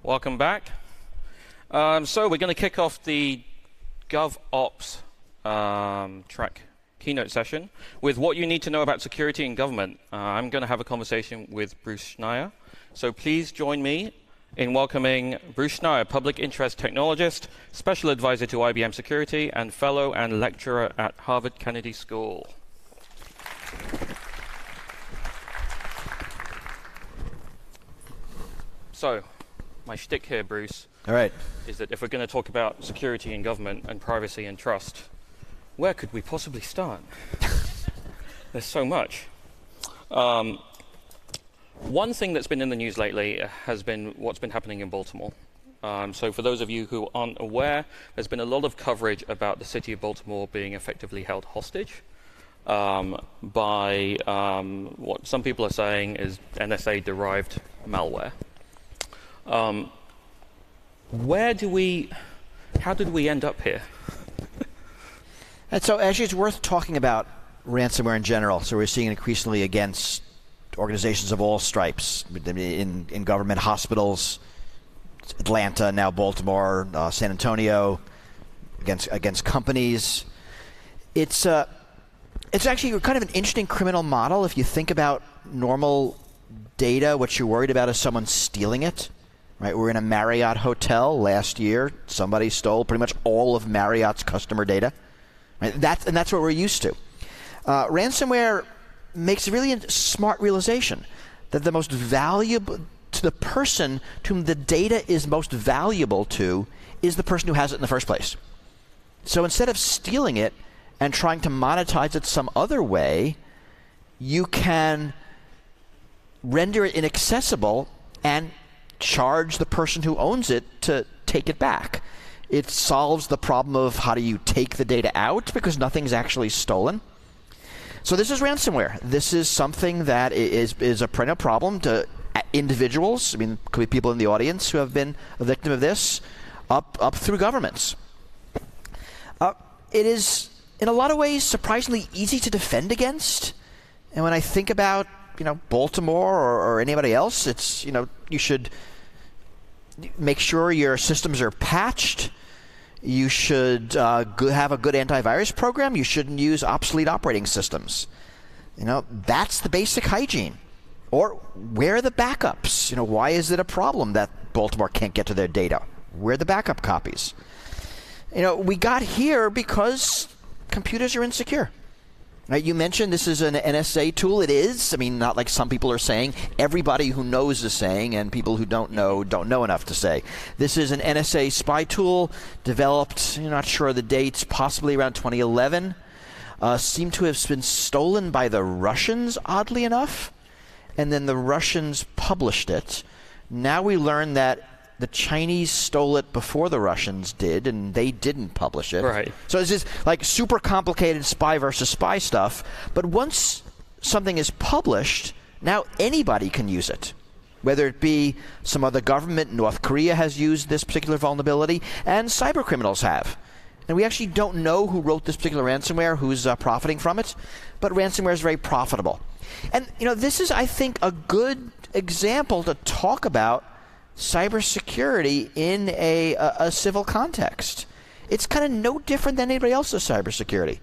Welcome back. So we're going to kick off the GovOps track keynote session with what you need to know about security in government. I'm going to have a conversation with Bruce Schneier. So please join me in welcoming Bruce Schneier, public interest technologist, special advisor to IBM Security, and fellow and lecturer at Harvard Kennedy School. So, my shtick here, Bruce, all right, is that if we're going to talk about security in government and privacy and trust, where could we possibly start? There's so much. One thing that's been in the news lately has been what's been happening in Baltimore. So for those of you who aren't aware, there's been a lot of coverage about the city of Baltimore being effectively held hostage by what some people are saying is NSA-derived malware. How did we end up here? And so actually it's worth talking about ransomware in general. So we're seeing it increasingly against organizations of all stripes in government, hospitals, Atlanta, now Baltimore, San Antonio, against companies. It's actually kind of an interesting criminal model. If you think about normal data, what you're worried about is someone stealing it. Right, we're in a Marriott hotel last year. Somebody stole pretty much all of Marriott's customer data. Right? That's what we're used to. Ransomware makes a really smart realization that the most valuable to the person to whom the data is most valuable to is the person who has it in the first place. So instead of stealing it and trying to monetize it some other way, you can render it inaccessible and charge the person who owns it to take it back. It solves the problem of how do you take the data out because nothing's actually stolen. So this is ransomware. This is something that is a perennial problem to individuals. I mean, could be people in the audience who have been a victim of this, up through governments. It is, in a lot of ways, surprisingly easy to defend against. And when I think about, Baltimore or anybody else, it's, you should make sure your systems are patched. You should have a good antivirus program. You shouldn't use obsolete operating systems. That's the basic hygiene. Or where are the backups? Why is it a problem that Baltimore can't get to their data? Where are the backup copies? We got here because computers are insecure. Right, you mentioned this is an NSA tool. It is. I mean, not like some people are saying. Everybody who knows is saying, and people who don't know enough to say. This is an NSA spy tool developed, not sure of the dates, possibly around 2011. Seemed to have been stolen by the Russians, oddly enough. And then the Russians published it. Now we learn that the Chinese stole it before the Russians did, and they didn't publish it. Right. So it's just like super complicated spy versus spy stuff. But once something is published, now anybody can use it. Whether it be some other government, North Korea has used this particular vulnerability, and cyber criminals have. And we actually don't know who wrote this particular ransomware, who's profiting from it, but ransomware is very profitable. And this is, I think, a good example to talk about cybersecurity in a civil context. It's kind of no different than anybody else's cybersecurity.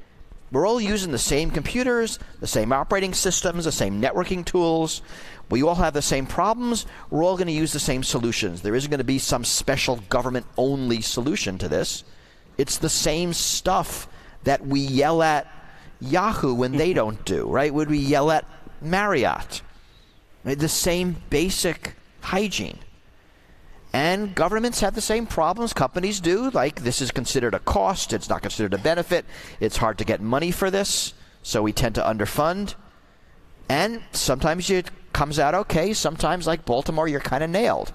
We're all using the same computers, the same operating systems, the same networking tools. We all have the same problems. We're all going to use the same solutions. There isn't going to be some special government-only solution to this. It's the same stuff that we yell at Yahoo when they don't do, right? Would we yell at Marriott? Right? The same basic hygiene. And governments have the same problems companies do, like this is considered a cost, it's not considered a benefit, it's hard to get money for this, so we tend to underfund. And sometimes it comes out okay, sometimes like Baltimore, you're kind of nailed.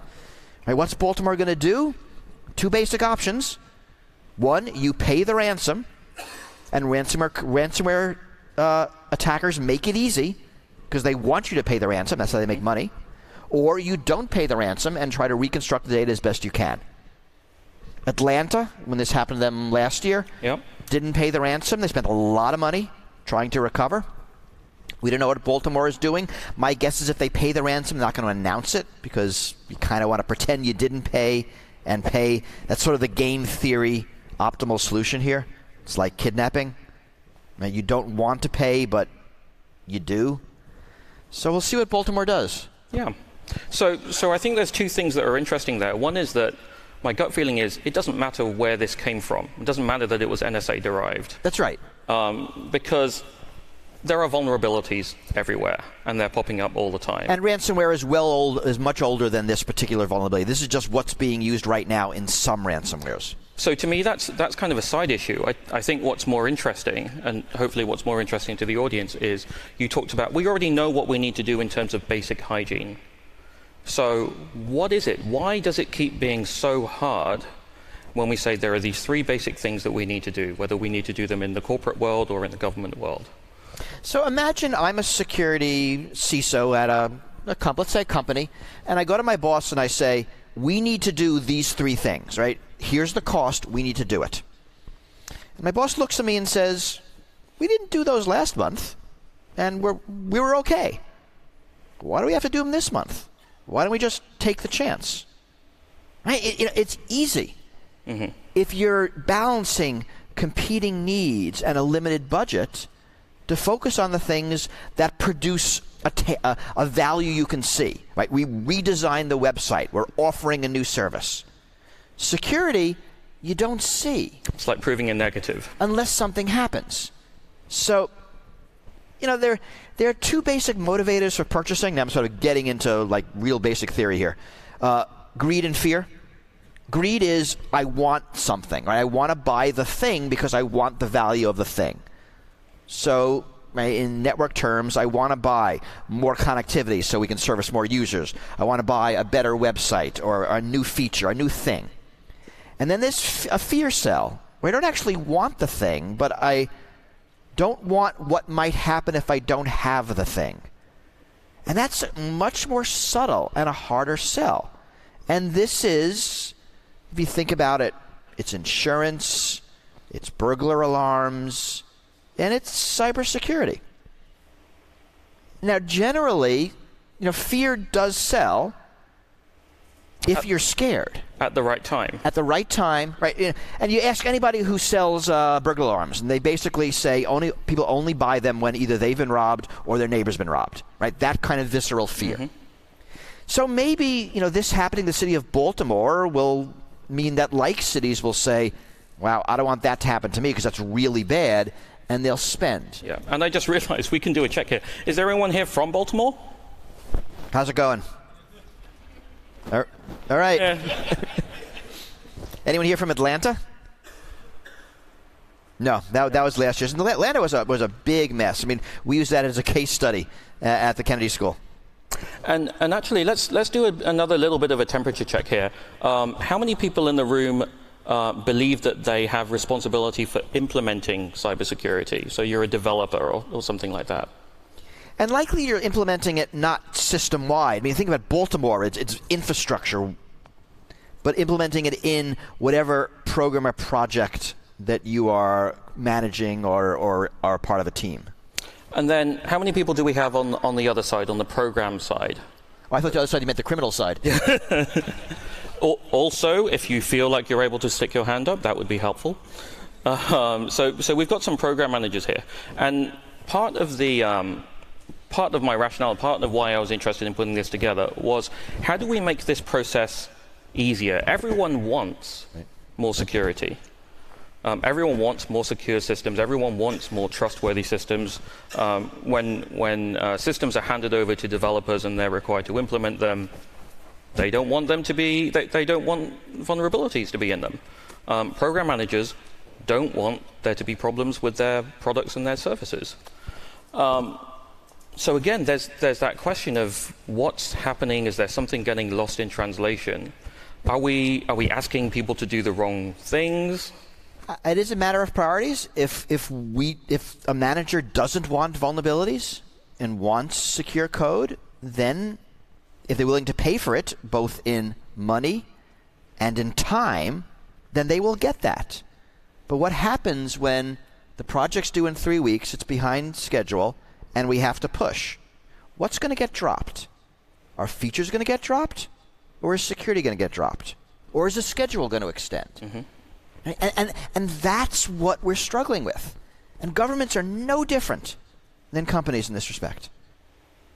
Right, what's Baltimore going to do? Two basic options. One, you pay the ransom, and ransomware attackers make it easy because they want you to pay the ransom, that's how they make money. Or you don't pay the ransom and try to reconstruct the data as best you can. Atlanta, when this happened to them last year, didn't pay the ransom. They spent a lot of money trying to recover. We don't know what Baltimore is doing. My guess is if they pay the ransom, they're not going to announce it because you kind of want to pretend you didn't pay and pay. That's sort of the game theory optimal solution here. It's like kidnapping. You don't want to pay, but you do. So we'll see what Baltimore does. Yeah. So I think there's two things that are interesting there. One is that my gut feeling is it doesn't matter where this came from. It doesn't matter that it was NSA derived. That's right. Because there are vulnerabilities everywhere, and they're popping up all the time. And ransomware is much older than this particular vulnerability. This is just what's being used right now in some ransomwares. So to me, that's kind of a side issue. I think what's more interesting, and hopefully what's more interesting to the audience, is you talked about, we already know what we need to do in terms of basic hygiene. So what is it? Why does it keep being so hard when we say there are these three basic things that we need to do, whether we need to do them in the corporate world or in the government world? So imagine I'm a security CISO at let's say a company, and I go to my boss and I say, we need to do these three things, right? Here's the cost, we need to do it. And my boss looks at me and says, we didn't do those last month, and we were okay. Why do we have to do them this month? Why don't we just take the chance? Right? It's easy. Mm-hmm. If you're balancing competing needs and a limited budget, to focus on the things that produce a value you can see. Right? We redesigned the website. We're offering a new service. Security, you don't see. It's like proving a negative. Unless something happens. So, there are two basic motivators for purchasing. Now I'm sort of getting into like real basic theory here. Greed and fear. Greed is I want something. Right? I want to buy the thing because I want the value of the thing. So, in network terms, I want to buy more connectivity so we can service more users. I want to buy a better website or a new feature, a new thing. And then there's a fear cell, where I don't actually want the thing, but I don't want what might happen if I don't have the thing. And that's much more subtle and a harder sell. And this is, if you think about it, it's insurance, it's burglar alarms, and it's cybersecurity. Now, generally, fear does sell if you're scared. At the right time. At the right time, right? And you ask anybody who sells burglar alarms, and they basically say people only buy them when either they've been robbed or their neighbor's been robbed, right? That kind of visceral fear. Mm-hmm. So maybe, this happening in the city of Baltimore will mean that like cities will say, wow, I don't want that to happen to me because that's really bad. And they'll spend. Yeah, and I just realized we can do a check here. Is there anyone here from Baltimore? How's it going? All right. Yeah. Anyone here from Atlanta? No, that was last year. Atlanta was a big mess. I mean, we used that as a case study at the Kennedy School. And actually, let's do another little bit of a temperature check here. How many people in the room believe that they have responsibility for implementing cybersecurity? So you're a developer or something like that. And likely you're implementing it not system-wide. I mean, think about Baltimore. It's infrastructure, but implementing it in whatever program or project that you are managing or are part of a team. And then how many people do we have on the other side, on the program side? Oh, I thought the other side you meant the criminal side. Also, if you feel like you're able to stick your hand up, that would be helpful. So we've got some program managers here, and part of my rationale, part of why I was interested in putting this together was how do we make this process easier? Everyone wants more security. Everyone wants more secure systems. Everyone wants more trustworthy systems. When systems are handed over to developers and they're required to implement them, they don't want them to be. They don't want vulnerabilities to be in them. Program managers don't want there to be problems with their products and their services. So again, there's that question of what's happening. Is there something getting lost in translation? Are we asking people to do the wrong things? It is a matter of priorities. If a manager doesn't want vulnerabilities and wants secure code, then if they're willing to pay for it, both in money and in time, then they will get that. But what happens when the project's due in 3 weeks, it's behind schedule, and we have to push. What's going to get dropped? Are features going to get dropped? Or is security going to get dropped? Or is the schedule going to extend? And that's what we're struggling with. And governments are no different than companies in this respect.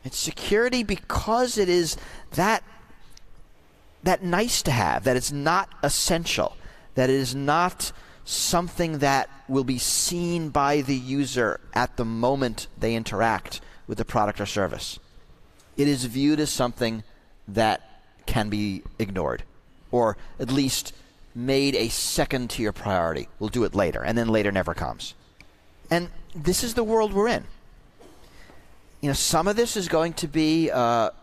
It's security because it is that nice to have, that it's not essential, that it is not something that will be seen by the user at the moment they interact with the product or service. It is viewed as something that can be ignored, or at least made a second-tier priority. We'll do it later, and then later never comes. And this is the world we're in. Some of this is going to be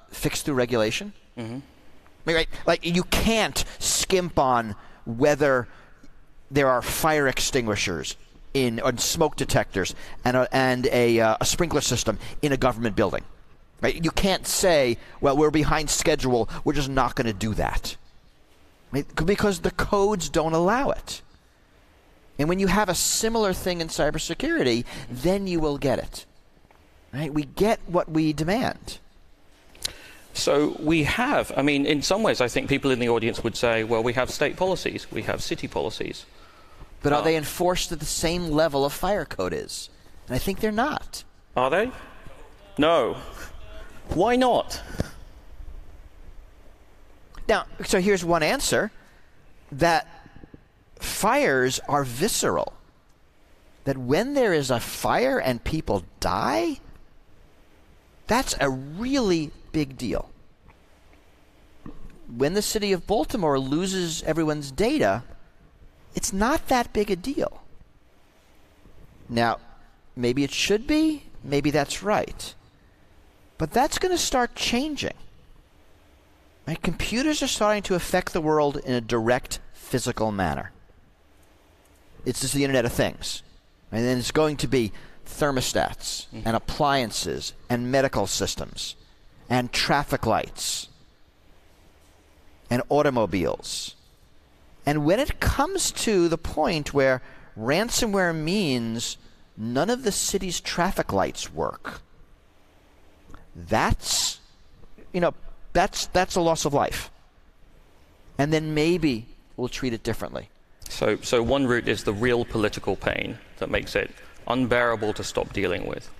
fixed through regulation. Right? Like, you can't skimp on whether there are fire extinguishers on smoke detectors and a sprinkler system in a government building. Right? You can't say, well, we're behind schedule, we're just not going to do that. Right? Because the codes don't allow it. And when you have a similar thing in cybersecurity, then you will get it. Right? We get what we demand. So we have, in some ways, I think people in the audience would say, well, we have state policies, we have city policies. But are they enforced at the same level a fire code is? And I think they're not. Are they? No. Why not? Now, so here's one answer, that fires are visceral. That when there is a fire and people die, that's a really big deal. When the city of Baltimore loses everyone's data, it's not that big a deal. Now, maybe it should be, maybe that's right. But that's going to start changing. Right? Computers are starting to affect the world in a direct physical manner. It's just the Internet of Things. And then it's going to be thermostats and appliances and medical systems and traffic lights and automobiles. And when it comes to the point where ransomware means none of the city's traffic lights work, that's a loss of life. And then maybe we'll treat it differently. So one route is the real political pain that makes it unbearable to stop dealing with.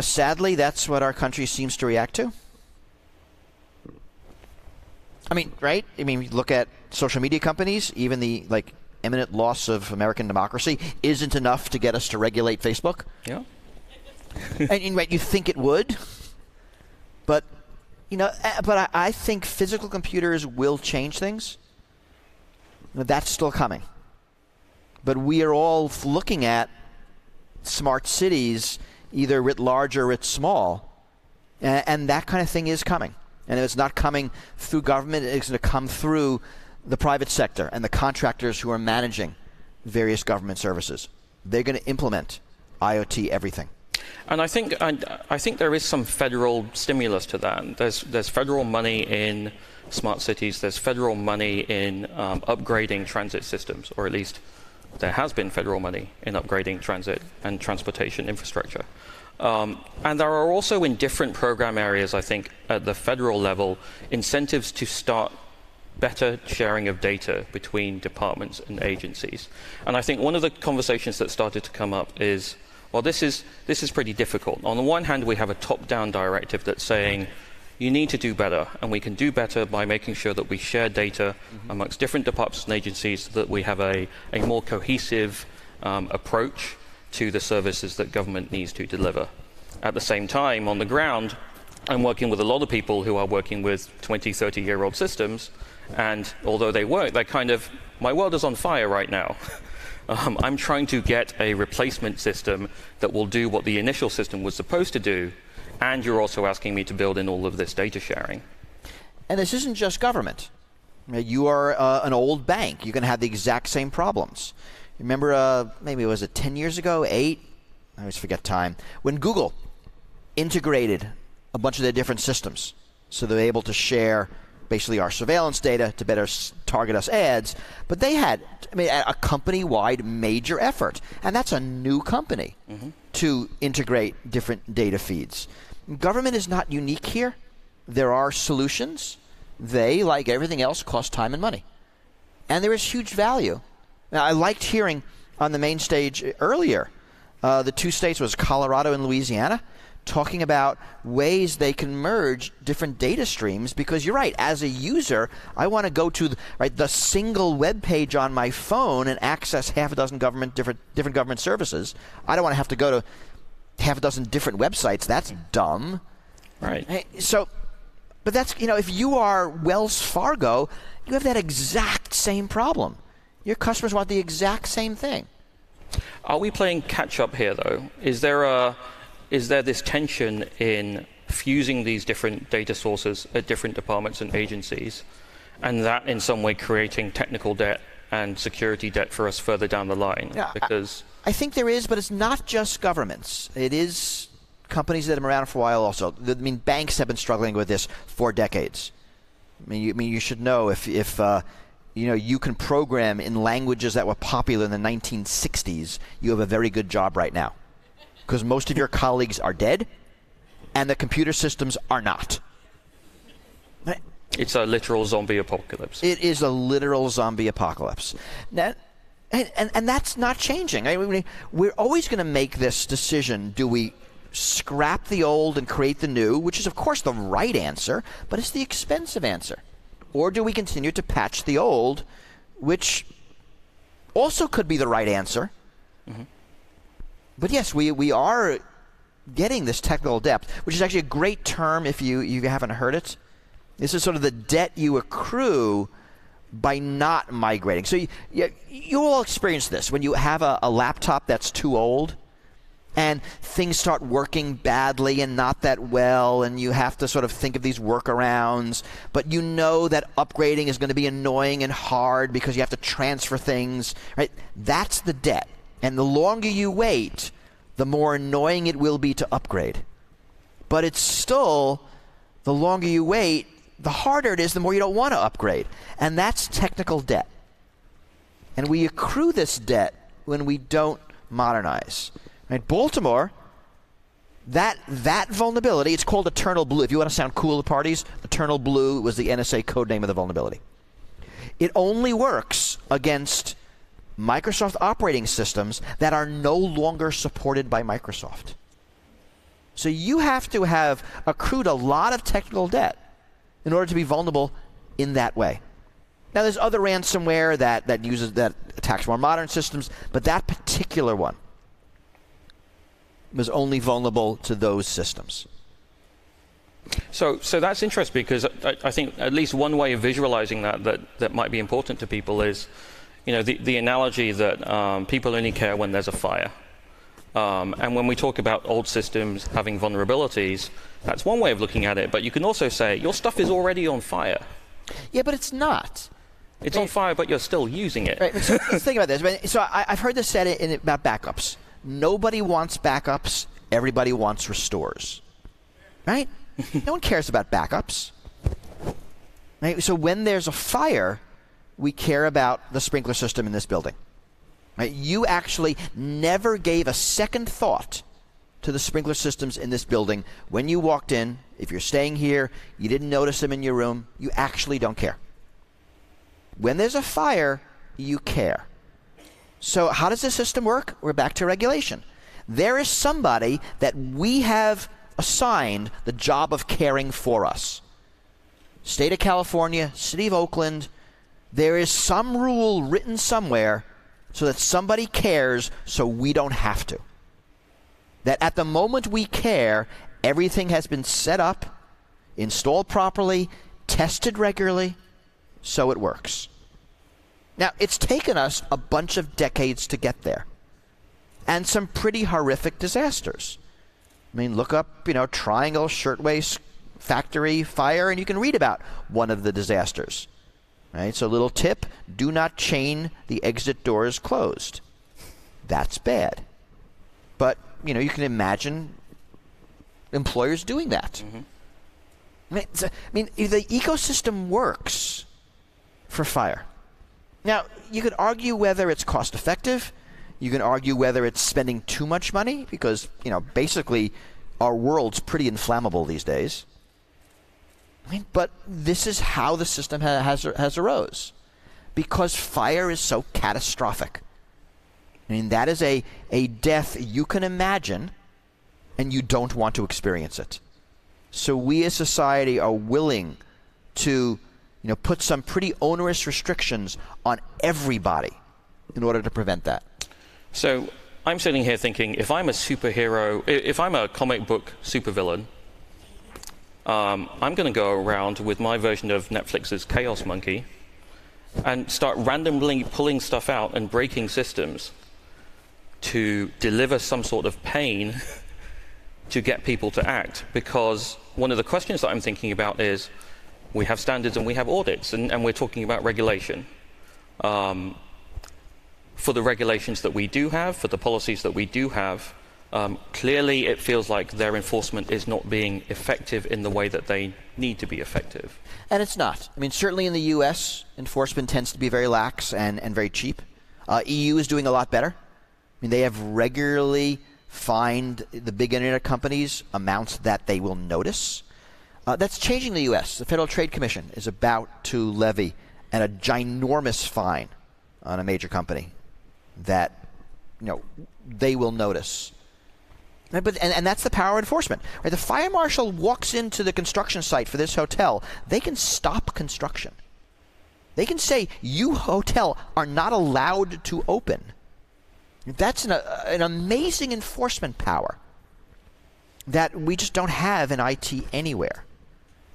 Sadly, that's what our country seems to react to. Right? Look at social media companies. Even the imminent loss of American democracy isn't enough to get us to regulate Facebook. Yeah. And right, you think it would, but I think physical computers will change things. That's still coming. But we are all looking at smart cities, either writ large or writ small, and that kind of thing is coming. And if it's not coming through government, it's going to come through the private sector and the contractors who are managing various government services. They're going to implement IoT everything. And I think there is some federal stimulus to that. There's federal money in smart cities. There's federal money in upgrading transit systems, or at least there has been federal money in upgrading transit and transportation infrastructure. And there are also, in different program areas, I think, at the federal level, incentives to start better sharing of data between departments and agencies. And I think one of the conversations that started to come up is, well, this is pretty difficult. On the one hand, we have a top-down directive that's saying, you need to do better, and we can do better by making sure that we share data amongst different departments and agencies so that we have a more cohesive approach to the services that government needs to deliver. At the same time, on the ground, I'm working with a lot of people who are working with 20, 30-year-old systems, and although they work, they're kind of, my world is on fire right now. I'm trying to get a replacement system that will do what the initial system was supposed to do, and you're also asking me to build in all of this data sharing. And this isn't just government. You are an old bank. You can have the exact same problems. Remember, maybe was it 10 years ago, 8? I always forget time. When Google integrated a bunch of their different systems, so they're able to share basically our surveillance data to better target us ads. But they had, a company-wide major effort, and that's a new company to integrate different data feeds. Government is not unique here. There are solutions. They, like everything else, cost time and money. And there is huge value. Now, I liked hearing on the main stage earlier, the two states was Colorado and Louisiana, talking about ways they can merge different data streams, because you're right, as a user, I want to go to the single web page on my phone and access half a dozen different government services. I don't want to have to go to half a dozen different websites. That's dumb. Right. So, but that's, if you are Wells Fargo, you have that exact same problem. Your customers want the exact same thing. Are we playing catch up here, though? Is there this tension in fusing these different data sources at different departments and agencies, and that in some way creating technical debt and security debt for us further down the line? Yeah, because I think there is, but it's not just governments. It is companies that have been around for a while also. Banks have been struggling with this for decades. You should know if you can program in languages that were popular in the 1960s, you have a very good job right now. Because most of your colleagues are dead, and the computer systems are not. It's a literal zombie apocalypse. It is a literal zombie apocalypse. Now, and that's not changing. We're always going to make this decision. Do we scrap the old and create the new, which is, of course, the right answer, but it's the expensive answer? Or do we continue to patch the old, which also could be the right answer? But yes, we are getting this technical debt, which is actually a great term if you haven't heard it. This is sort of the debt you accrue by not migrating. So you all experience this when you have a laptop that's too old and things start working badly and not that well, and you have to sort of think of these workarounds, but you know that upgrading is going to be annoying and hard because you have to transfer things, right? That's the debt. And the longer you wait, the more annoying it will be to upgrade. But it's still, the longer you wait, the harder it is, the more you don't want to upgrade. And that's technical debt. And we accrue this debt when we don't modernize. Right? Baltimore, that vulnerability, it's called Eternal Blue. If you want to sound cool at parties, Eternal Blue was the NSA code name of the vulnerability. It only works against Microsoft operating systems that are no longer supported by Microsoft. So you have to have accrued a lot of technical debt in order to be vulnerable in that way. Now, there's other ransomware that attacks more modern systems, but that particular one was only vulnerable to those systems. So that's interesting, because I think at least one way of visualizing that might be important to people is, the analogy that people only care when there's a fire. And when we talk about old systems having vulnerabilities, that's one way of looking at it. But you can also say, your stuff is already on fire. Yeah, but it's not. It's on fire, but you're still using it. Right. So let's think about this. So I've heard this said about backups. Nobody wants backups. Everybody wants restores. Right? No one cares about backups. Right? So when there's a fire, we care about the sprinkler system in this building. Right? You actually never gave a second thought to the sprinkler systems in this building when you walked in. If you're staying here, you didn't notice them in your room, you actually don't care. When there's a fire, you care. So how does the system work? We're back to regulation. There is somebody that we have assigned the job of caring for us. State of California, City of Oakland, there is some rule written somewhere so that somebody cares so we don't have to. That at the moment we care, everything has been set up, installed properly, tested regularly, so it works. Now, it's taken us a bunch of decades to get there, and some pretty horrific disasters. Look up, Triangle Shirtwaist Factory fire, and you can read about one of the disasters. Right? So, little tip: do not chain the exit doors closed. That's bad. But you can imagine employers doing that. The ecosystem works for fire. Now, you could argue whether it's cost effective. You can argue whether it's spending too much money because, basically our world's pretty inflammable these days. But this is how the system has arose, because fire is so catastrophic. That is a death you can imagine, and you don't want to experience it. So we as society are willing to, put some pretty onerous restrictions on everybody in order to prevent that. So I'm sitting here thinking, if I'm a superhero, if I'm a comic book supervillain, I'm going to go around with my version of Netflix's Chaos Monkey and start randomly pulling stuff out and breaking systems to deliver some sort of pain to get people to act. Because one of the questions that I'm thinking about is, we have standards and we have audits, and we're talking about regulation. For the regulations that we do have, for the policies that we do have, clearly it feels like their enforcement is not being effective in the way that they need to be effective. And it's not. Certainly in the U.S., enforcement tends to be very lax and very cheap. EU is doing a lot better. They have regularly fined the big internet companies amounts that they will notice. That's changing the U.S. The Federal Trade Commission is about to levy a ginormous fine on a major company that they will notice. But that's the power of enforcement. Right? The fire marshal walks into the construction site for this hotel. They can stop construction. They can say, you hotel are not allowed to open. That's an amazing enforcement power that we just don't have in IT anywhere.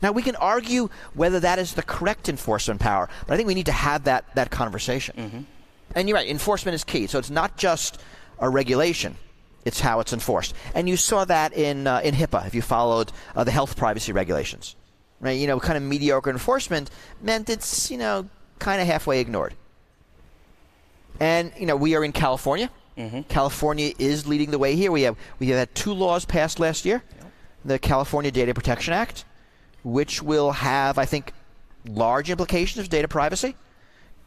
Now, we can argue whether that is the correct enforcement power, but I think we need to have that conversation. Mm-hmm. And you're right, enforcement is key. So it's not just a regulation. It's how it's enforced. And you saw that in HIPAA, if you followed the health privacy regulations. Right? Kind of mediocre enforcement meant it's, kind of halfway ignored. And, we are in California. Mm-hmm. California is leading the way here. We have had 2 laws passed last year. Yep. The California Data Protection Act, which will have, I think, large implications of data privacy.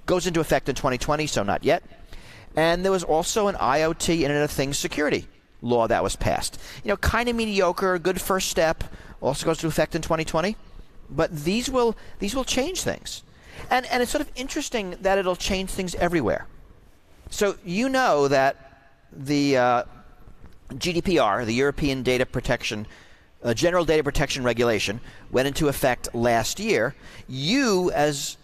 Goes into effect in 2020, so not yet. And there was also an IoT, Internet of Things security law that was passed. Kind of mediocre, good first step, also goes into effect in 2020. But these will change things. And it's sort of interesting that it'll change things everywhere. So that the GDPR, the European Data Protection, General Data Protection Regulation, went into effect last year. You, as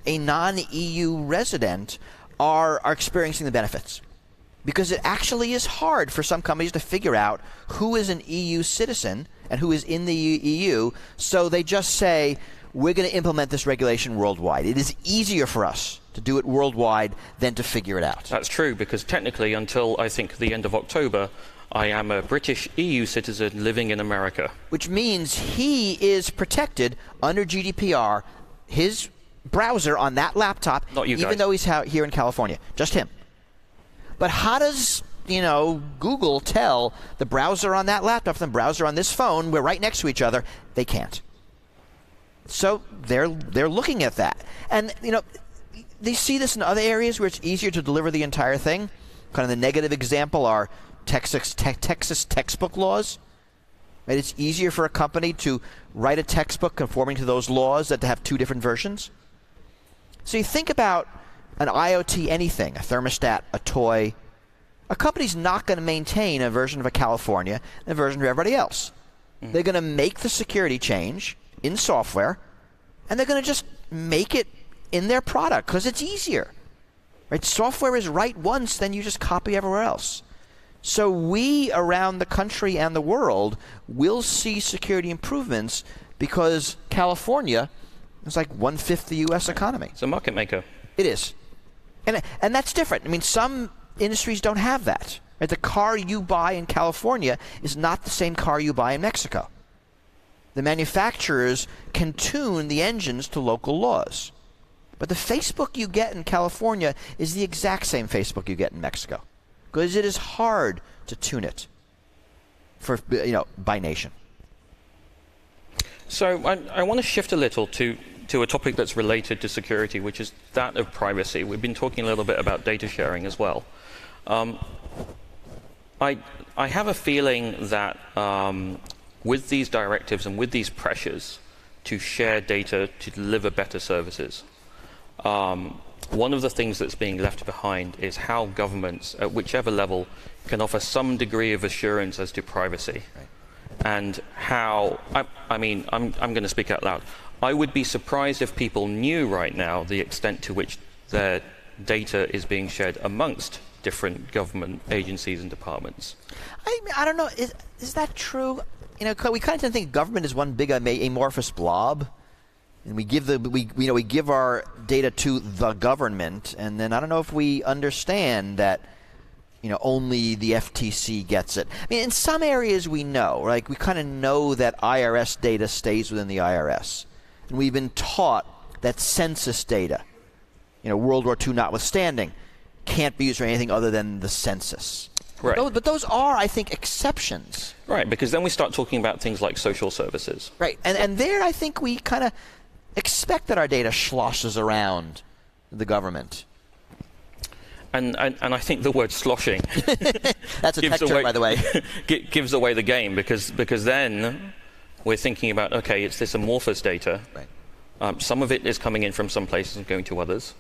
a non-EU resident, are experiencing the benefits. Because it actually is hard for some companies to figure out who is an EU citizen and who is in the EU, so they just say, we're going to implement this regulation worldwide. It is easier for us to do it worldwide than to figure it out. That's true, because technically, until I think the end of October, I am a British EU citizen living in America. Which means he is protected under GDPR, his browser on that laptop, not you guys, even though he's here in California. Just him. But how does, Google tell the browser on that laptop from the browser on this phone, we're right next to each other? They can't. So they're looking at that. And, they see this in other areas where it's easier to deliver the entire thing. Kind of the negative example are Texas textbook laws. Right? It's easier for a company to write a textbook conforming to those laws than to have 2 different versions. So you think about an IoT anything, a thermostat, a toy. A company's not going to maintain a version of a California and a version of everybody else. Mm-hmm. They're going to make the security change in software, and they're going to just make it in their product because it's easier. Right? Software is right once, then you just copy everywhere else. So we around the country and the world will see security improvements because California is like 1/5 the U.S. economy. It's a market maker. It is. And that's different. Some industries don't have that. Right? The car you buy in California is not the same car you buy in Mexico. The manufacturers can tune the engines to local laws. But the Facebook you get in California is the exact same Facebook you get in Mexico. Because it is hard to tune it for by nation. So I want to shift a little to a topic that's related to security, which is that of privacy. We've been talking a little bit about data sharing as well. I have a feeling that with these directives and with these pressures to share data to deliver better services, one of the things that's being left behind is how governments, at whichever level, can offer some degree of assurance as to privacy. Right. And how, I'm going to speak out loud. I would be surprised if people knew right now the extent to which their data is being shared amongst different government agencies and departments. I don't know. Is that true? You know, we kind of tend to think government is one big amorphous blob, and we give our data to the government, and then I don't know if we understand that. You know, only the FTC gets it. I mean, in some areas we know, like we kind of know that IRS data stays within the IRS. And we've been taught that census data, you know, World War II notwithstanding, can't be used for anything other than the census. Right. But those are, I think, exceptions. Right, because then we start talking about things like social services. Right, and there I think we kind of expect that our data sloshes around the government. And I think the word sloshing that's a tech term, by the way. gives away the game because then we're thinking about, okay, it's this amorphous data. Right. Some of it is coming in from some places and going to others.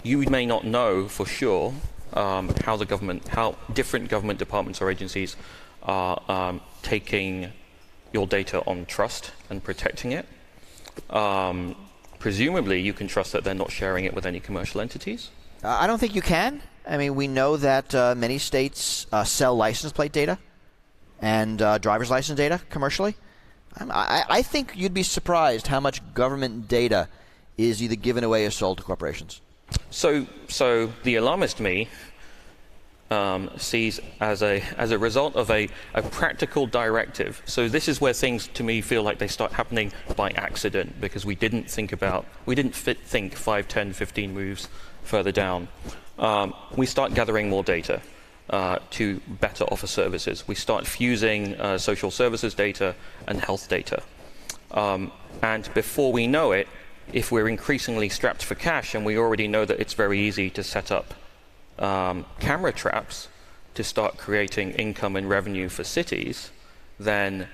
You may not know for sure how different government departments or agencies are taking your data on trust and protecting it. Presumably, you can trust that they're not sharing it with any commercial entities. I don't think you can. I mean, we know that many states sell license plate data and driver's license data commercially. I think you'd be surprised how much government data is either given away or sold to corporations. So the alarmist me sees as a result of a practical directive. So this is where things to me feel like they start happening by accident because we didn't think 5, 10, 15 moves further down. We start gathering more data to better offer services. We start fusing social services data and health data. And before we know it, if we're increasingly strapped for cash, and we already know that it's very easy to set up camera traps to start creating income and revenue for cities, then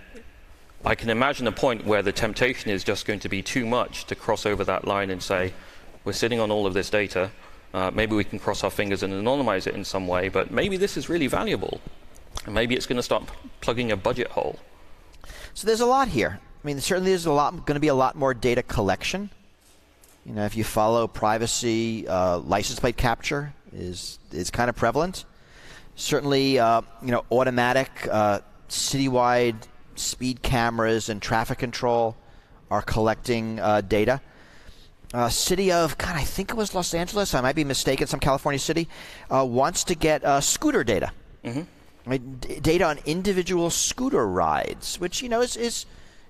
I can imagine a point where the temptation is just going to be too much to cross over that line and say, we're sitting on all of this data. Maybe we can cross our fingers and anonymize it in some way, but maybe this is really valuable. And maybe it's going to start plugging a budget hole. So there's a lot here. I mean, certainly there's going to be a lot more data collection. You know, if you follow privacy, license plate capture is kind of prevalent. Certainly, automatic citywide speed cameras and traffic control are collecting data. City of, I think it was Los Angeles, I might be mistaken, some California city, wants to get scooter data. Mm-hmm. Right? Data on individual scooter rides, which, is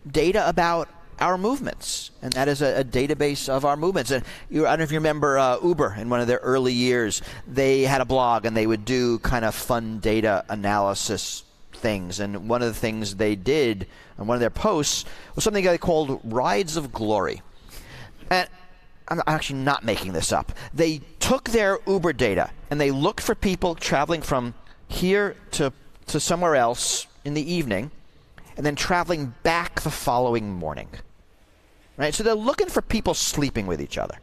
data about our movements. And that is a database of our movements. And I don't know if you remember Uber in one of their early years. They had a blog and they would do kind of fun data analysis things. And one of the things they did on one of their posts was something they called Rides of Glory. And I'm actually not making this up. They took their Uber data and they looked for people traveling from here to somewhere else in the evening and then traveling back the following morning. Right? So they're looking for people sleeping with each other.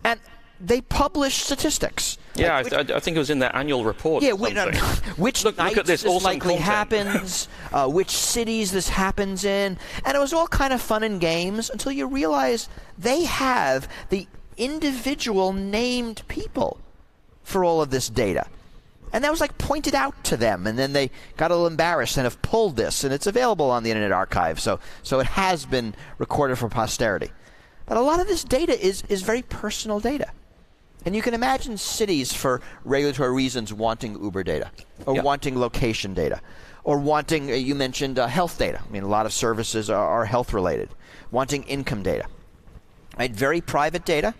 And they publish statistics. Yeah, I think it was in their annual report. Yeah, which look at this awesome likely content. happens, which cities this happens in. And it was all kind of fun and games until you realize they have the individual named people for all of this data. And that was pointed out to them, and then they got a little embarrassed and have pulled this, and it's available on the Internet Archive, so it has been recorded for posterity. But a lot of this data is very personal data. And you can imagine cities, for regulatory reasons, wanting Uber data, or wanting location data, or wanting, you mentioned health data. I mean, a lot of services are health-related. Wanting income data. Right? Very private data.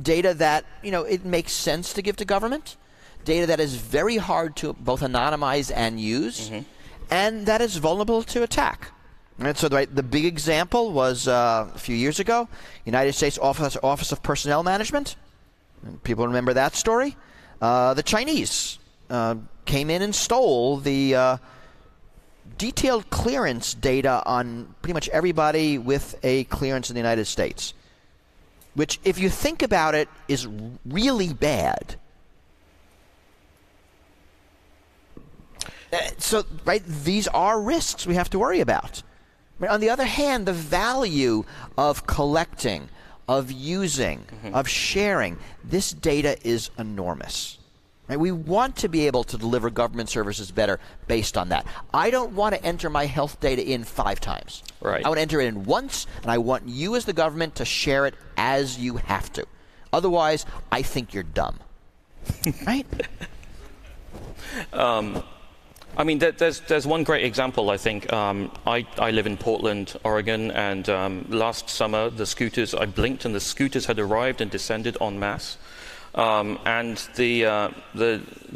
Data that, it makes sense to give to government. Data that is very hard to both anonymize and use, and that is vulnerable to attack. And so the big example was a few years ago, United States Office of Personnel Management. People remember that story. The Chinese came in and stole the detailed clearance data on pretty much everybody with a clearance in the United States, which, if you think about it, is really bad. So, right, these are risks we have to worry about. On the other hand, the value of collecting, of using, of sharing, this data is enormous. Right? We want to be able to deliver government services better based on that. I don't want to enter my health data in 5 times. Right. I want to enter it in once, and I want you as the government to share it as you have to. Otherwise, I think you're dumb. Right? I mean, there's one great example, I think. I live in Portland, Oregon, and last summer the scooters, I blinked and the scooters had arrived and descended en masse. And the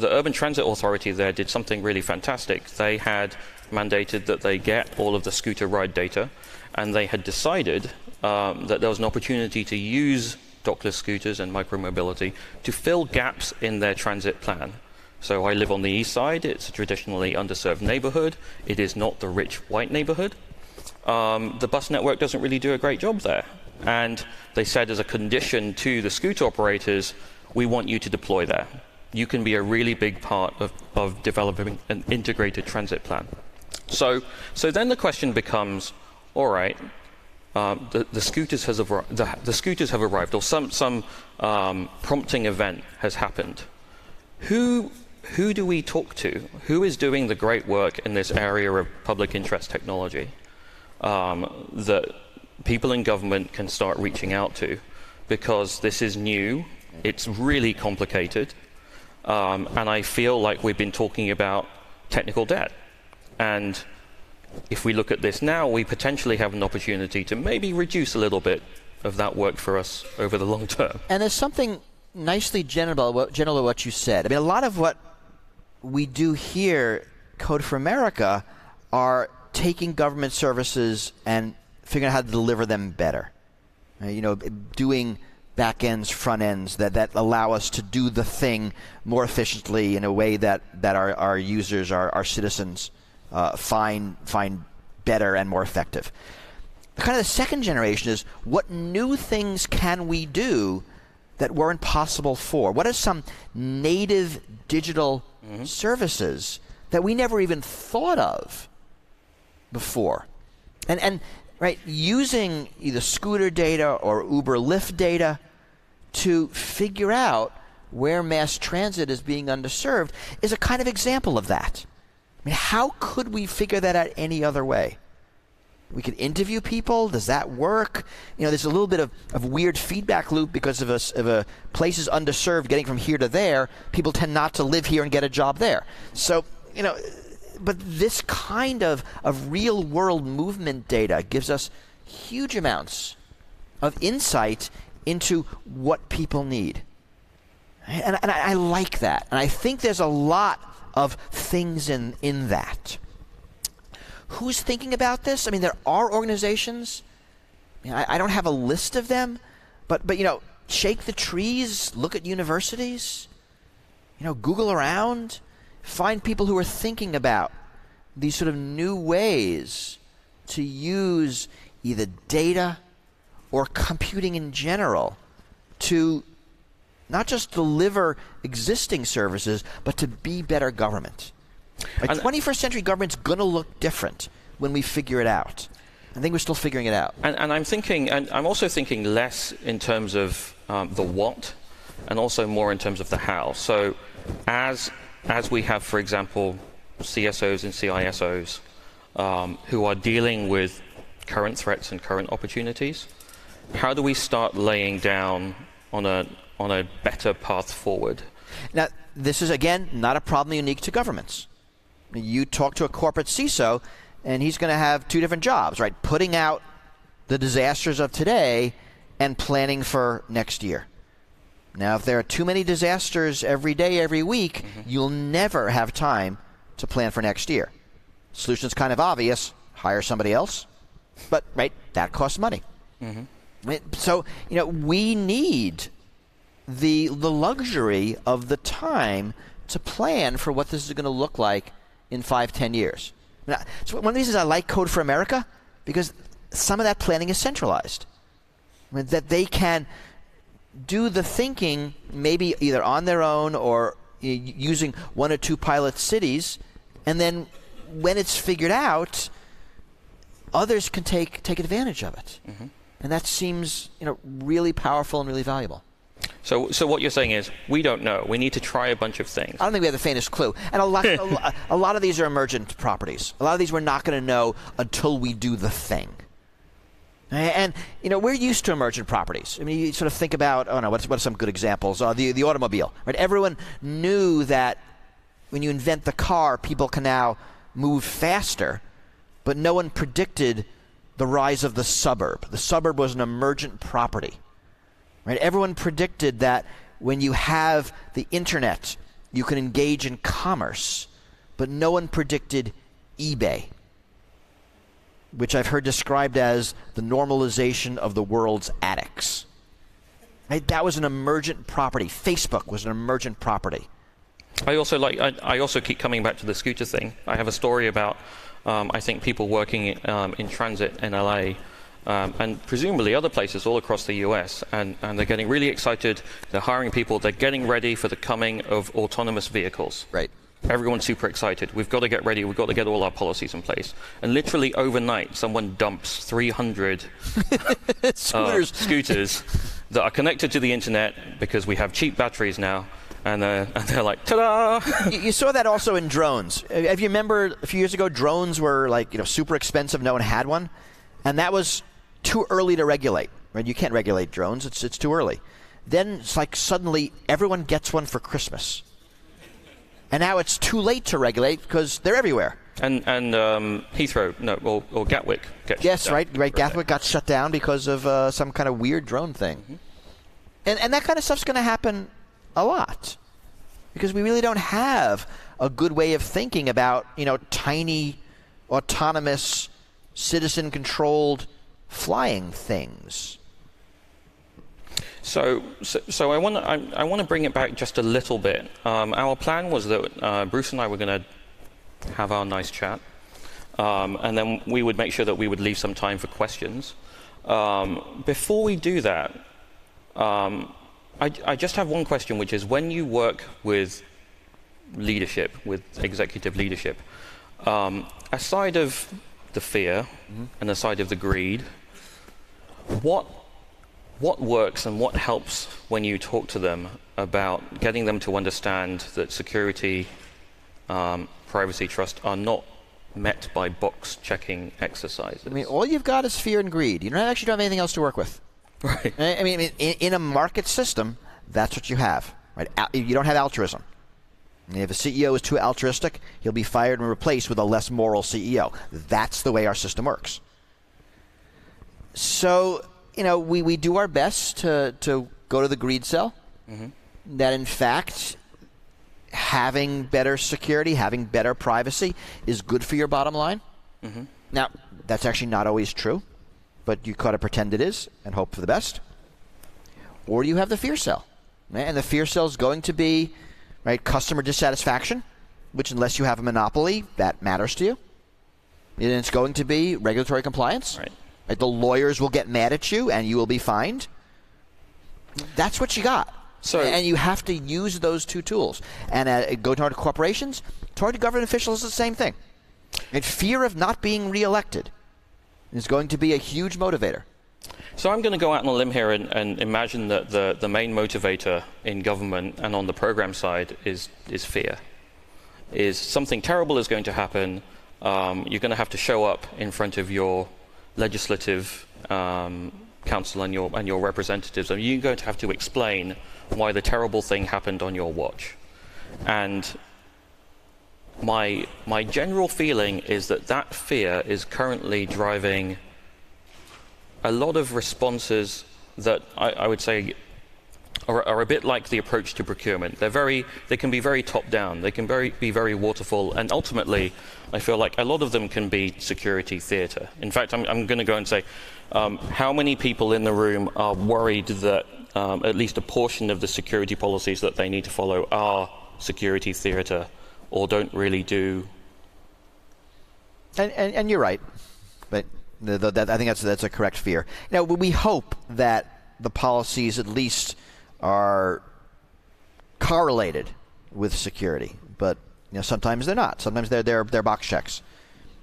Urban Transit Authority there did something really fantastic. They had mandated that they get all of the scooter ride data, and they had decided that there was an opportunity to use dockless scooters and micromobility to fill gaps in their transit plan. So I live on the east side. It's a traditionally underserved neighborhood. It is not the rich white neighborhood. The bus network doesn't really do a great job there. And they said, as a condition to the scooter operators, we want you to deploy there. You can be a really big part of developing an integrated transit plan. So then the question becomes, all right, the scooters have arrived, or some prompting event has happened. Who do we talk to? Who is doing the great work in this area of public interest technology that people in government can start reaching out to? Because this is new, it's really complicated, and I feel like we've been talking about technical debt. And if we look at this now, we potentially have an opportunity to maybe reduce a little bit of that work for us over the long term. And there's something nicely general about what you said. I mean, a lot of what we do here, Code for America, are taking government services and figuring out how to deliver them better. Doing back ends, front ends that allow us to do the thing more efficiently in a way that our users, our citizens, find better and more effective. Kind of the second generation is, what new things can we do that weren't possible for? What are some native digital services that we never even thought of before? And right, using either scooter data or Uber Lyft data to figure out where mass transit is being underserved is a kind of example of that. I mean, how could we figure that out any other way? We could interview people. Does that work? There's a little bit of weird feedback loop because of a place is underserved, getting from here to there. People tend not to live here and get a job there. So, but this kind of real world movement data gives us huge amounts of insight into what people need. And I like that. And I think there's a lot of things in that. Who's thinking about this? I mean, there are organizations. I don't have a list of them, but shake the trees, look at universities, Google around, find people who are thinking about these sort of new ways to use either data or computing in general to not just deliver existing services, but to be better government. Like, 21st century government's going to look different when we figure it out. I think we're still figuring it out. And I'm also thinking less in terms of the what, and also more in terms of the how. So as we have, for example, CSOs and CISOs who are dealing with current threats and current opportunities, how do we start laying down on a better path forward? Now, this is, again, not a problem unique to governments. You talk to a corporate CISO, and he's going to have two different jobs, right? Putting out the disasters of today and planning for next year. Now, if there are too many disasters every day, every week, you'll never have time to plan for next year. Solution's kind of obvious. hire somebody else. But, right, that costs money. So, we need the luxury of the time to plan for what this is going to look like in 5-10 years. Now, so one of the reasons I like Code for America, because some of that planning is centralized. That they can do the thinking maybe either on their own or using one or two pilot cities, and then when it's figured out, others can take advantage of it. And that seems really powerful and really valuable. So what you're saying is, we don't know. We need to try a bunch of things. I don't think we have the faintest clue. And a lot of these are emergent properties. A lot of these we're not going to know until we do the thing. And, we're used to emergent properties. I mean, you sort of think about, what are some good examples? The automobile, right? Everyone knew that when you invent the car, people can now move faster, but no one predicted the rise of the suburb. The suburb was an emergent property. Right? Everyone predicted that when you have the internet, you can engage in commerce, but no one predicted eBay, which I've heard described as the normalization of the world's attics. Right? That was an emergent property. Facebook was an emergent property. I also keep coming back to the scooter thing. I have a story about, I think, people working in transit in LA, and presumably other places all across the US, and they're getting really excited. They're hiring people. They're getting ready for the coming of autonomous vehicles. Right. Everyone's super excited. We've got to get ready. We've got to get all our policies in place. And literally overnight, someone dumps 300 scooters that are connected to the internet because we have cheap batteries now. And they're like, ta-da! You saw that also in drones. If you remember, a few years ago, drones were super expensive. No one had one. And that was too early to regulate. Right? You can't regulate drones. It's too early. Then it's like suddenly everyone gets one for Christmas. And now it's too late to regulate because they're everywhere. And Heathrow, or Gatwick gets yes, shut down. right. Gatwick got shut down because of some kind of weird drone thing. And that kind of stuff's going to happen a lot because we really don't have a good way of thinking about, tiny, autonomous, citizen-controlled flying things. So I want to bring it back just a little bit. Our plan was that Bruce and I were going to have our nice chat, and then we would make sure that we would leave some time for questions. Before we do that, I just have one question, which is when you work with leadership, with executive leadership, aside of the fear and aside of the greed, what works and what helps when you talk to them about getting them to understand that security, privacy, trust are not met by box-checking exercises? I mean, all you've got is fear and greed. You don't actually have anything else to work with. Right. I mean, in a market system, that's what you have. Right? You don't have altruism. If a CEO is too altruistic, he'll be fired and replaced with a less moral CEO. That's the way our system works. So, we do our best to go to the greed cell. That, in fact, having better security, having better privacy is good for your bottom line. Now, that's actually not always true, but you got to pretend it is and hope for the best. Or you have the fear cell. Right? And the fear cell is going to be customer dissatisfaction, which unless you have a monopoly, that matters to you. And it's going to be regulatory compliance. Right. Right? The lawyers will get mad at you and you will be fined. That's what you got. And you have to use those two tools. And go toward corporations, toward government officials, is the same thing. And fear of not being reelected is going to be a huge motivator. So I'm going to go out on a limb here and imagine that the main motivator in government and on the program side is fear. Is something terrible is going to happen. You're going to have to show up in front of your legislative council and your representatives, and you're going to have to explain why the terrible thing happened on your watch. And my general feeling is that fear is currently driving a lot of responses that I would say are a bit like the approach to procurement. They can be very top-down. They can be very waterfall, and ultimately, I feel like a lot of them can be security theatre. In fact, I'm going to go and say, how many people in the room are worried that at least a portion of the security policies that they need to follow are security theatre, or don't really do? And you're right, but I think that's a correct fear. Now, we hope that the policies at least are correlated with security, but sometimes they're not. Sometimes they're box checks.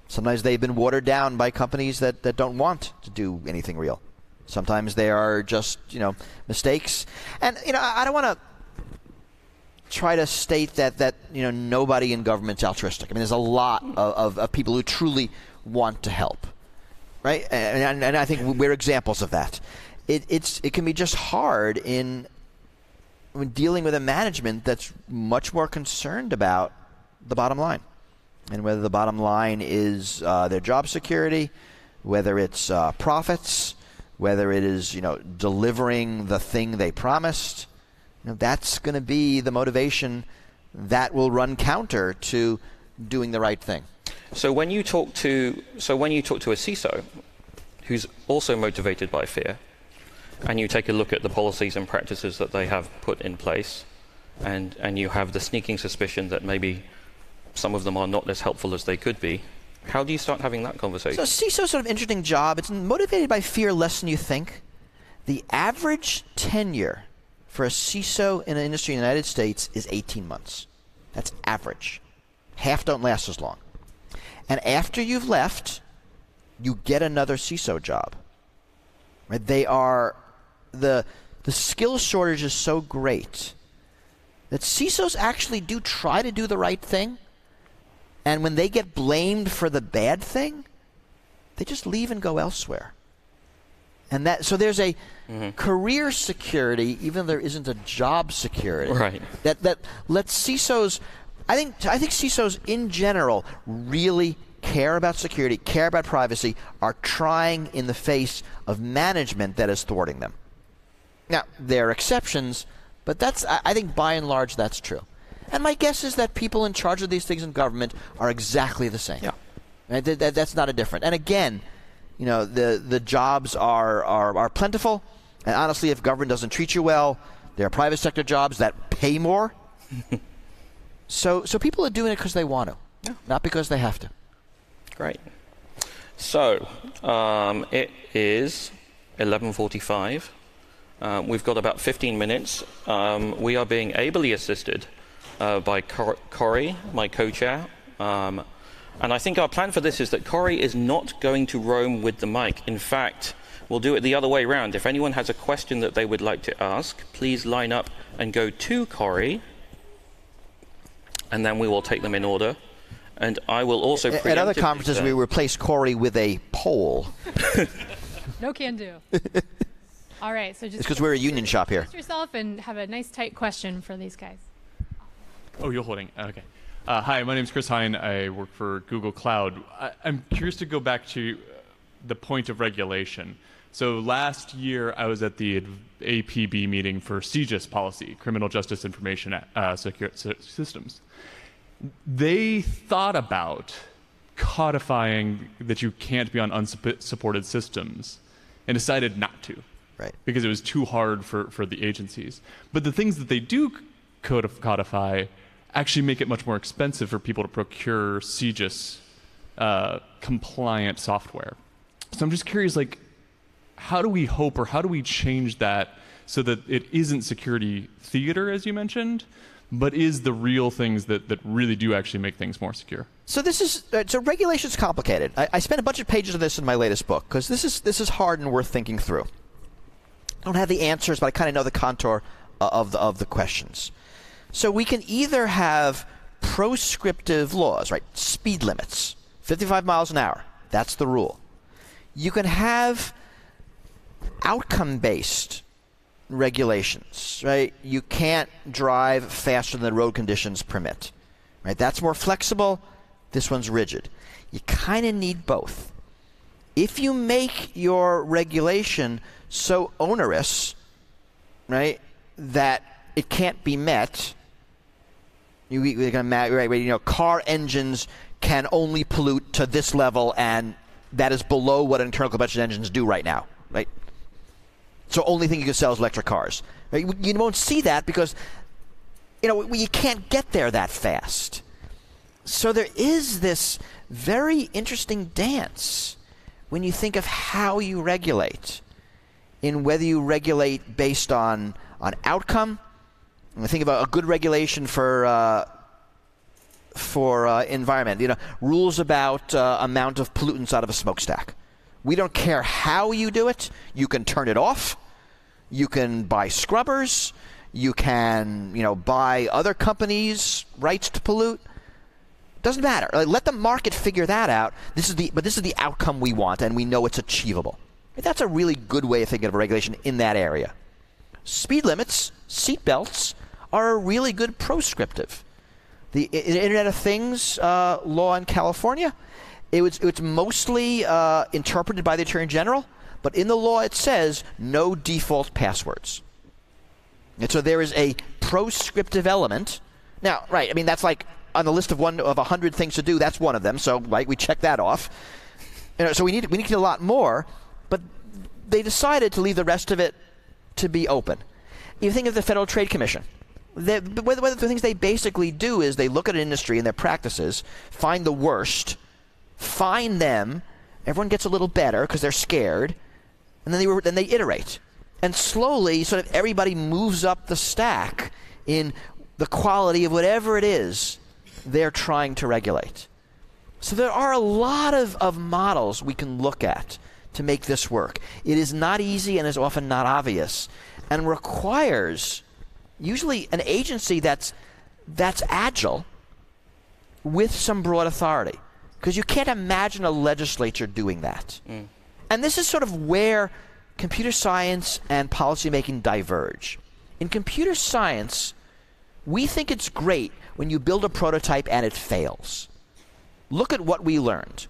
Sometimes they've been watered down by companies that don't want to do anything real. Sometimes they are just mistakes. And I don't want to try to state that nobody in government's altruistic. I mean, there's a lot of people who truly want to help, right? And I think we're examples of that. It can be just hard when dealing with a management that's much more concerned about the bottom line, and whether the bottom line is their job security, whether it's profits, whether it is delivering the thing they promised. That's going to be the motivation that will run counter to doing the right thing. So when you talk to a CISO who's also motivated by fear, and you take a look at the policies and practices that they have put in place, and you have the sneaking suspicion that maybe some of them are not as helpful as they could be, how do you start having that conversation? So CISO's sort of interesting job. It's motivated by fear less than you think. The average tenure for a CISO in an industry in the United States is 18 months. That's average. Half don't last as long. And after you've left, you get another CISO job. Right? They are the skill shortage is so great that CISOs actually do try to do the right thing, and when they get blamed for the bad thing, they just leave and go elsewhere. And so there's a career security, even though there isn't a job security. Right. That lets CISOs. I think CISOs in general really care about security, care about privacy, are trying in the face of management that is thwarting them. Now, there are exceptions, but I think by and large that's true. And my guess is that people in charge of these things in government are exactly the same. Yeah. Right? That's not a different. And again, the jobs are plentiful. And honestly, if government doesn't treat you well, there are private sector jobs that pay more. So people are doing it because they want to, not because they have to. Great. So it is 11:45. We've got about 15 minutes. We are being ably assisted by Corey, my co-chair. And I think our plan for this is that Corey is not going to roam with the mic. In fact, we'll do it the other way around. If anyone has a question that they would like to ask, please line up and go to Corey, and then we will take them in order. And I will also at other conferences, we replace Corey with a poll. No can do. All right, so just because we're a union shop here. Yourself and have a nice tight question for these guys. Oh, you're holding. Okay. Hi, my name is Chris Hine. I work for Google Cloud. I'm curious to go back to the point of regulation. So last year, I was at the APB meeting for CJIS policy, Criminal Justice Information Systems. They thought about codifying that you can't be on unsupported systems and decided not to. Right. Because it was too hard for the agencies. But the things that they do codify actually make it much more expensive for people to procure CJIS compliant software. So I'm just curious, how do we hope, or how do we change that so that it isn't security theater, as you mentioned, but is the real things that really do actually make things more secure? So so regulation's complicated. I spent a bunch of pages of this in my latest book because this is hard and worth thinking through. I don't have the answers, but I kind of know the contour of the questions. So we can either have proscriptive laws, right? Speed limits, 55 miles an hour. That's the rule. You can have outcome-based regulations, right? You can't drive faster than the road conditions permit, right? That's more flexible. This one's rigid. You kind of need both. If you make your regulation so onerous, right, that it can't be met. You're going to car engines can only pollute to this level, and that is below what internal combustion engines do right now, right? So only thing you can sell is electric cars. Right? You won't see that because you can't get there that fast. So there is this very interesting dance when you think of how you regulate, in whether you regulate based on outcome. And think about a good regulation for environment. Rules about amount of pollutants out of a smokestack. We don't care how you do it. You can turn it off. You can buy scrubbers. You can, buy other companies' rights to pollute. Doesn't matter. Let the market figure that out. This is the outcome we want, and we know it's achievable. That's a really good way of thinking of a regulation in that area. Speed limits, seat belts, are a really good proscriptive. The Internet of Things law in California, it's mostly interpreted by the Attorney General, but in the law it says no default passwords. And so there is a proscriptive element. Now, right, that's like on the list of 100 things to do, that's one of them. So, right, we check that off. So we need to do a lot more, but they decided to leave the rest of it to be open. You think of the Federal Trade Commission. One of the things they basically do is they look at an industry and their practices, find the worst, fine them. Everyone gets a little better because they're scared, and then they iterate. And slowly, sort of everybody moves up the stack in the quality of whatever it is they're trying to regulate. So there are a lot of models we can look at to make this work. It is not easy and is often not obvious, and requires usually an agency that's agile with some broad authority, because you can't imagine a legislature doing that. And this is sort of where computer science and policymaking diverge. In computer science, we think it's great when you build a prototype and it fails. Look at what we learned.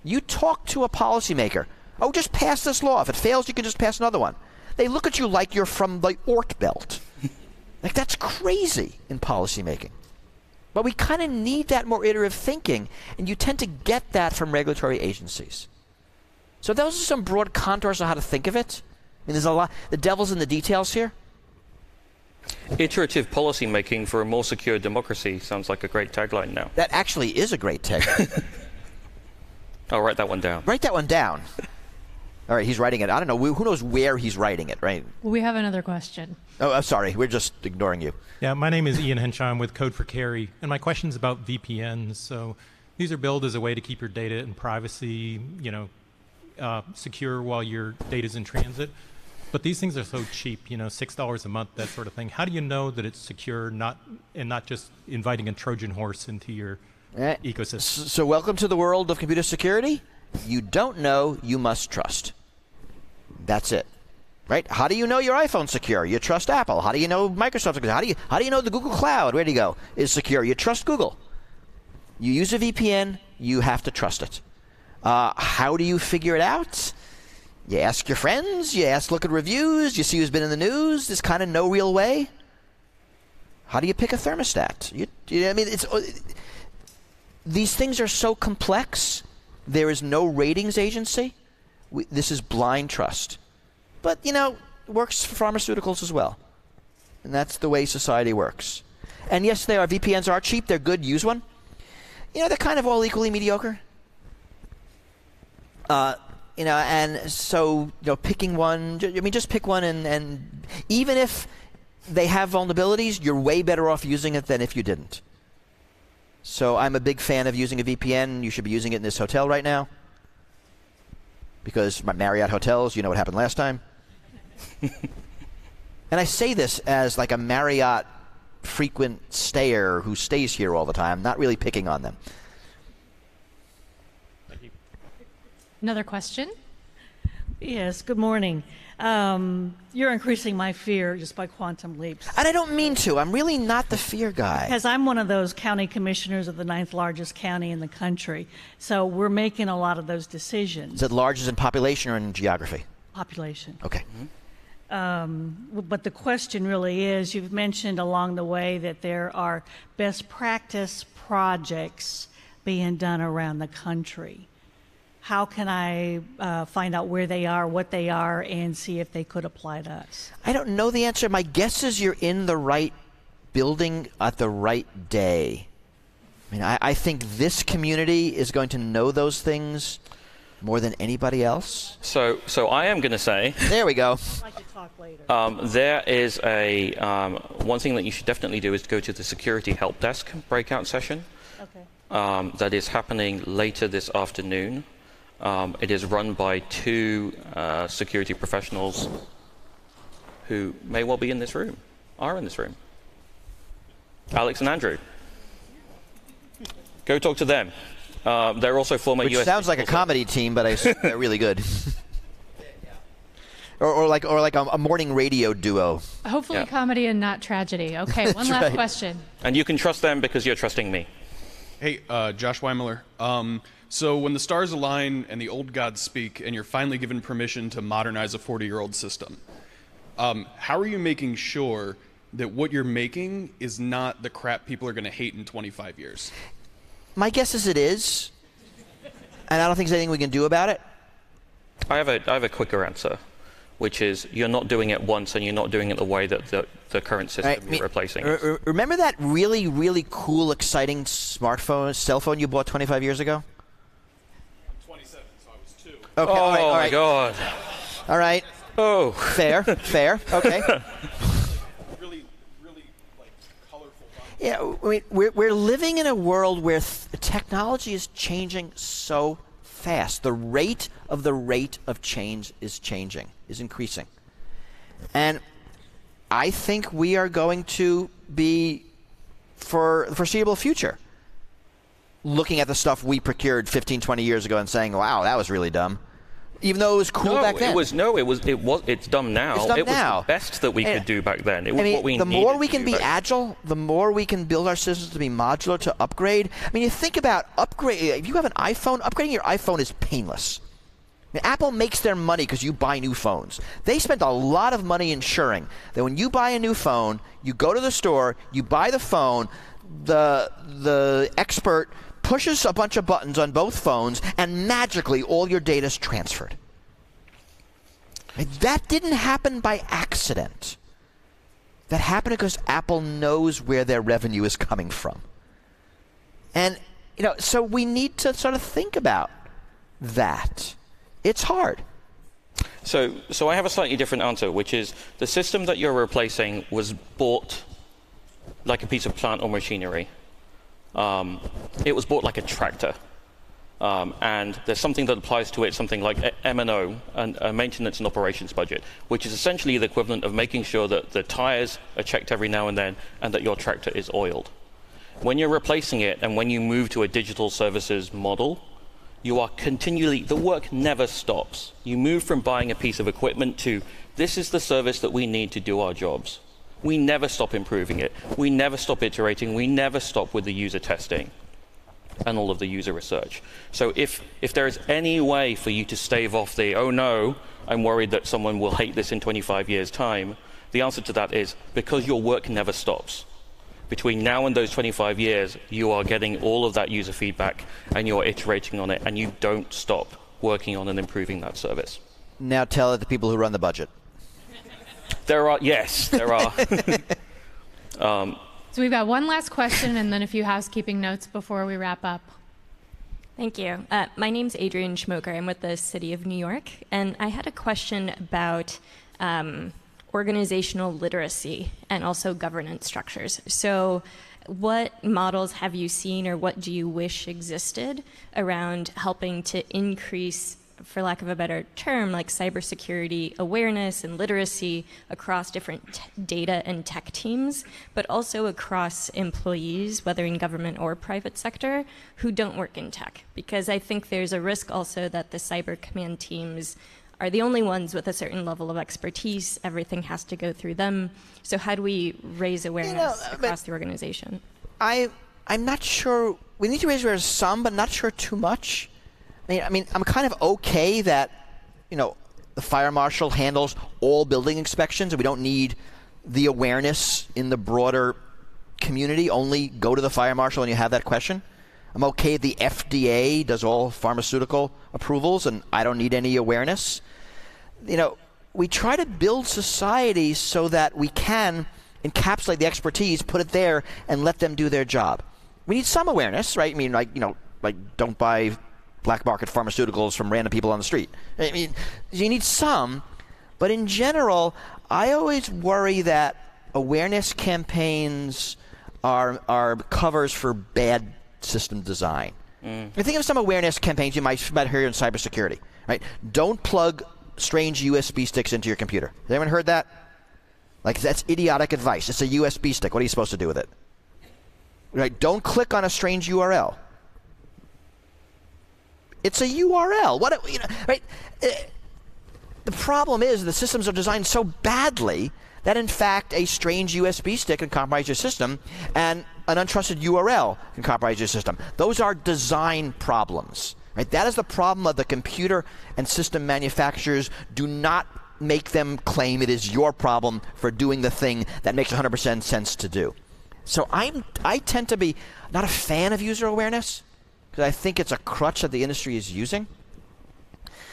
You talk to a policymaker. Oh, just pass this law. If it fails, you can just pass another one. They look at you like you're from the Oort belt. Like, that's crazy in policymaking. But we kind of need that more iterative thinking, and you tend to get that from regulatory agencies. So those are some broad contours on how to think of it. There's a lot. The devil's in the details here. Iterative policymaking for a more secure democracy sounds like a great tagline now. That actually is a great tagline. I'll write that one down. Write that one down. All right, he's writing it. I don't know. Who knows where he's writing it, right? We have another question. Oh, I'm sorry. We're just ignoring you. Yeah, my name is Ian Henshaw. I'm with Code for Carry, and my question is about VPNs. So these are built as a way to keep your data and privacy, secure while your data is in transit. But these things are so cheap, $6 a month, that sort of thing. How do you know that it's secure, not just inviting a Trojan horse into your ecosystem? So welcome to the world of computer security. You don't know, you must trust. That's it. Right? How do you know your iPhone's secure? You trust Apple. How do you know Microsoft's secure? How do you know the Google Cloud, where do you go, is secure? You trust Google. You use a VPN, you have to trust it. How do you figure it out? You ask your friends, look at reviews, you see who's been in the news. There's kind of no real way. How do you pick a thermostat? These things are so complex. There is no ratings agency. This is blind trust. But, it works for pharmaceuticals as well. And that's the way society works. And yes, VPNs are cheap. They're good. Use one. They're kind of all equally mediocre. And so, picking one, just pick one, and even if they have vulnerabilities, you're way better off using it than if you didn't. So I'm a big fan of using a VPN. You should be using it in this hotel right now, because my Marriott hotels, you know what happened last time. And I say this as like a Marriott frequent stayer who stays here all the time, not really picking on them. Another question? Yes, good morning. You're increasing my fear just by quantum leaps. And I don't mean to. I'm really not the fear guy. Because I'm one of those county commissioners of the 9th largest county in the country. So we're making a lot of those decisions. Is it large as in population or in geography? Population. Okay. But the question really is, you've mentioned along the way that there are best practice projects being done around the country. How can I find out where they are, what they are, and see if they could apply to us? I don't know the answer. My guess is you're in the right building at the right day. I mean, I think this community is going to know those things more than anybody else. So I am going to say There we go. I'd like to talk later. there is a one thing that you should definitely do is to go to the security help desk breakout session. Okay. That is happening later this afternoon. It is run by two security professionals who may well be in this room, are in this room. Alex and Andrew. Go talk to them. They're also former Which US. sounds like a comedy team, but I assume they're really good. or like a morning radio duo. Hopefully Yeah. comedy and not tragedy. Okay, one last right. question. And you can trust them because you're trusting me. Hey, Josh Weimler. So when the stars align and the old gods speak and you're finally given permission to modernize a 40-year-old system, how are you making sure that what you're making is not the crap people are going to hate in 25 years? My guess is it is, and I don't think there's anything we can do about it. I have a quicker answer, which is you're not doing it once and you're not doing it the way that the current system Right, you're replacing is. Remember that really, really cool, exciting smartphone, cell phone you bought 25 years ago? 27, so I was 2. Okay, Oh all right, all my right. God. All right. Oh. Fair, okay. Really, like, colorful. Yeah, I mean, we're living in a world where technology is changing so fast. The rate of change is changing, is increasing. And I think we are going to be, for the foreseeable future, looking at the stuff we procured 15, 20 years ago and saying, wow, that was really dumb. Even though it was cool back then. It's dumb now. It's dumb it was now. the best that we could do back then. It was I mean, what we the needed more we to can do be back then. agile, the more we can build our systems to be modular, to upgrade. I mean, you think about upgrade. If you have an iPhone, upgrading your iPhone is painless. I mean, Apple makes their money because you buy new phones. They spend a lot of money ensuring that when you buy a new phone, you go to the store, you buy the phone, the expert pushes a bunch of buttons on both phones, and magically all your data is transferred. That didn't happen by accident. That happened because Apple knows where their revenue is coming from. And, so we need to sort of think about that. It's hard. So I have a slightly different answer, which is the system that you're replacing was bought like a piece of plant or machinery. It was bought like a tractor. And there's something that applies to it, something like M&O, a maintenance and operations budget, which is essentially the equivalent of making sure that the tires are checked every now and then and that your tractor is oiled. When you're replacing it and when you move to a digital services model, you are continually, the work never stops. You move from buying a piece of equipment to, this is the service that we need to do our jobs. We never stop improving it. We never stop iterating. We never stop with the user testing and all of the user research. So if there is any way for you to stave off the, oh no, I'm worried that someone will hate this in 25 years' time, the answer to that is because your work never stops. Between now and those 25 years, you are getting all of that user feedback and you're iterating on it and you don't stop working on and improving that service. Now tell it to people who run the budget. There are. So we've got one last question and then a few housekeeping notes before we wrap up. Thank you. My name's Adrienne Schmoker. I'm with the City of New York, and I had a question about organizational literacy and also governance structures. So what models have you seen or what do you wish existed around helping to increase, for lack of a better term, like cybersecurity awareness and literacy across different data and tech teams, but also across employees, whether in government or private sector, who don't work in tech? Because I think there's a risk also that the cyber command teams are the only ones with a certain level of expertise. Everything has to go through them. So how do we raise awareness across the organization? I'm not sure. We need to raise awareness some, but not sure too much. I mean, I'm kind of okay that, The fire marshal handles all building inspections, and we don't need the awareness in the broader community. Only go to the fire marshal when you have that question. I'm okay. The FDA does all pharmaceutical approvals, and I don't need any awareness. We try to build societies so that we can encapsulate the expertise, put it there, and let them do their job. We need some awareness, right? I mean, like don't buy black market pharmaceuticals from random people on the street. I mean, you need some, but in general, I always worry that awareness campaigns are covers for bad system design. I think of some awareness campaigns you might hear in cybersecurity, right? Don't plug strange USB sticks into your computer. Has anyone heard that? Like, that's idiotic advice. It's a USB stick. What are you supposed to do with it? Right? Don't click on a strange URL. It's a URL. Right? The problem is the systems are designed so badly that, in fact, a strange USB stick can compromise your system, and an untrusted URL can compromise your system. Those are design problems. Right? That is the problem of the computer and system manufacturers. Do not make them claim it is your problem for doing the thing that makes 100% sense to do. So I tend to be not a fan of user awareness, because I think it's a crutch that the industry is using.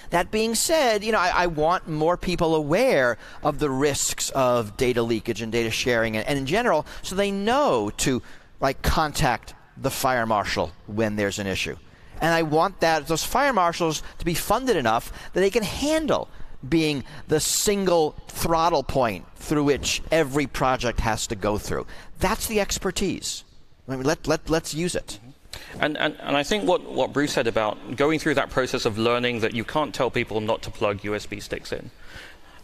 That being said, I want more people aware of the risks of data leakage and data sharing, and in general, so they know to contact the fire marshal when there's an issue. And I want those fire marshals to be funded enough that they can handle being the single throttle point through which every project has to go through. That's the expertise. I mean, let's use it. And I think what Bruce said about going through that process of learning that you can't tell people not to plug USB sticks in.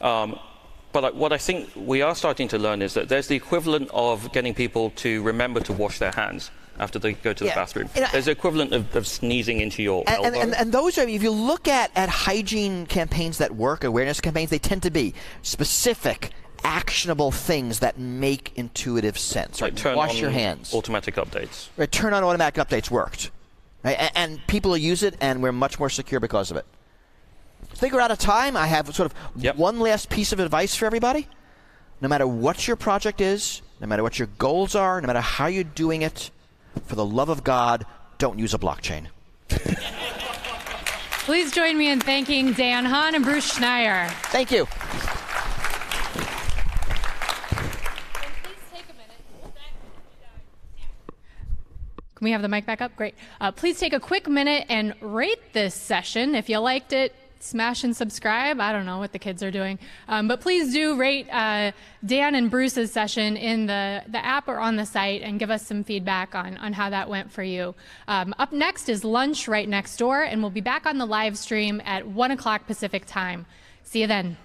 But what I think we are starting to learn is that there's the equivalent of getting people to remember to wash their hands after they go to the bathroom. There's the equivalent of sneezing into your elbow. And those are, if you look at hygiene campaigns that work, awareness campaigns, they tend to be specific, actionable things that make intuitive sense. Like turn wash on your hands. Automatic updates. Right, turn on automatic updates worked. Right? And people use it, and we're much more secure because of it. I think we're out of time. I have sort of one last piece of advice for everybody. No matter what your project is, no matter what your goals are, no matter how you're doing it, for the love of God, don't use a blockchain. Please join me in thanking Dan Hahn and Bruce Schneier. Thank you. Can we have the mic back up? Great. Please take a quick minute and rate this session. If you liked it, smash and subscribe. I don't know what the kids are doing. But please do rate Dan and Bruce's session in the app or on the site and give us some feedback on how that went for you. Up next is lunch right next door, and we'll be back on the live stream at 1 o'clock Pacific time. See you then.